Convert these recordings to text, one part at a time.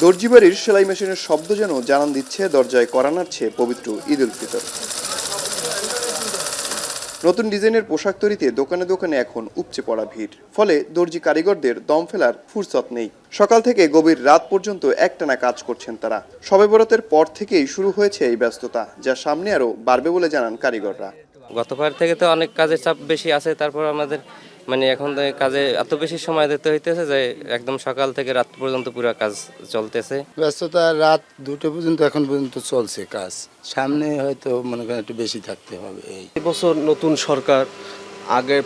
দর্জি বাড়ির সেলাই মেশিনের শব্দ যেন জানান দিচ্ছে দরজায় কড়া নাড়ছে পবিত্র ঈদ উল ফিতর। নতুন ডিজাইনের পোশাক তৈরিতে দোকানে দোকানে এখন উপচে পড়া ভিড়, ফলে দর্জি কারিগরদের দম ফেলার ফুরসত নেই। সকাল থেকে গভীর রাত পর্যন্ত একটানা কাজ করছেন তারা। শবে বরাতের পর থেকেই শুরু হয়েছে এই ব্যস্ততা, যা সামনে আরো বাড়বে বলে জানান কারিগররা। গতবার থেকে তো অনেক কাজের চাপ বেশি আছে, তারপর আমাদের এখন তো কাজে এত বেশি সময় দিতে হইতেছে যে একদম সকাল থেকে রাত পর্যন্ত পুরো কাজ চলতেছে। ব্যস্ততা রাত 2টা পর্যন্ত এখন পর্যন্ত চলছে কাজ, সামনে হয়তো মনে করেন একটু বেশি থাকতে হবে। এই বছর নতুন সরকার, আগে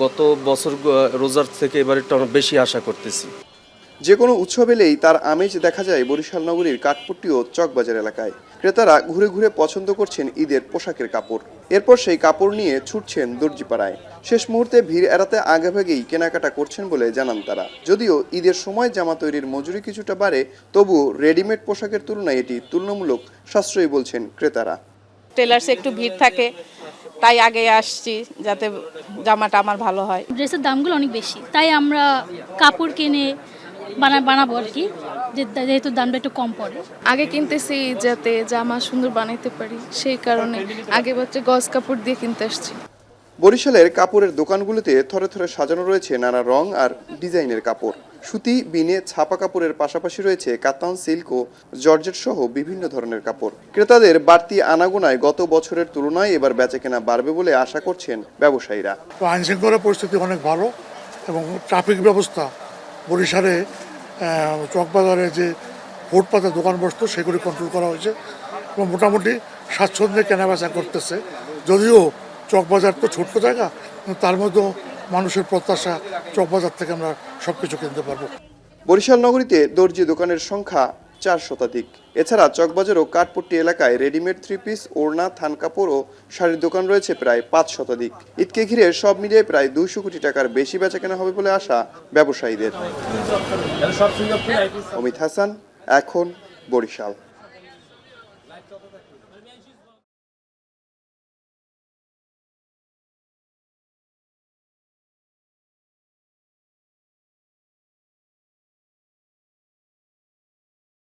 গত বছর রোজার থেকে এবার একটু বেশি আশা করতেছি। যে কোনো উৎসব এলেই তার আমেজ দেখা যায় বরিশাল নগরীর কাঠপট্টি ও চকবাজার এলাকায়। ক্রেতারা ঘুরে ঘুরে পছন্দ করছেন ঈদের পোশাকের কাপড়, এরপর সেই কাপড় নিয়ে ছুটছেন দর্জিপাড়ায়। শেষ মুহূর্তে ভিড় এড়াতে আগেভাগেই কেনাকাটা করছেন বলে জানান তারা। যদিও ঈদের সময় জামা তৈরির মজুরি কিছুটা বাড়ে, তবুও রেডিমেড পোশাকের তুলনায় এটি তুলনামূলক সাশ্রয়ী বলছেন ক্রেতারা। টেলার্সে একটু ভিড় থাকে, তাই আগে আসছি যাতে জামাটা আমার ভালো হয়। ড্রেসের দামগুলো অনেক বেশি, তাই আমরা কাপড় কিনে বানাবো আর কি, যেহেতু দামটা একটু কম পড়ে। আগে কিনতেছি যাতে জামা সুন্দর বানাইতে পারি, সেই কারণে আগে বাচ্চা গজ কাপড় দিয়ে কিনতে আসছি। বরিশালের কাপড়ের দোকানগুলোতে থরে থরে সাজানো রয়েছে নানা রং আর ডিজাইনের কাপড়। সুতি, বিনে, ছাপা কাপড়ের পাশাপাশি রয়েছে কাতান, সিল্ক ও জর্জেট সহ বিভিন্ন ধরনের কাপড়। ক্রেতাদের বাড়তি আনাগোনায় গত বছরের তুলনায় এবার বেচাকেনা বাড়বে বলে আশা করছেন ব্যবসায়ীরা। আইন শৃঙ্খলা পরিস্থিতি অনেক ভালো এবং ট্রাফিক ব্যবস্থা বরিশালে চকবাজারে যে ফুটপাতে দোকান বসতো সেগুলি কন্ট্রোল করা হয়েছে এবং মোটামুটি স্বাচ্ছন্দ্যে কেনাবেচা করতেছে। যদিও চকবাজার তো ছোট্ট জায়গা, তার মধ্যেও মানুষের প্রত্যাশা চকবাজার থেকে আমরা সব কিছু কিনতে পারবো। বরিশাল নগরীতে দর্জি দোকানের সংখ্যা 4 শতাধিক। এছাড়া চকবাজার ও কাঠপট্টি এলাকায় রেডিমেড 3 পিস, ওড়না, থান কাপড় ও শাড়ির দোকান রয়েছে প্রায় 5 শতাধিক। ঈদকে ঘিরে সব মিলিয়ে প্রায় 200 কোটি টাকার বেশি বেচাকেনা হবে বলে আশা ব্যবসায়ীদের। অমিত হাসান, এখন, বরিশাল।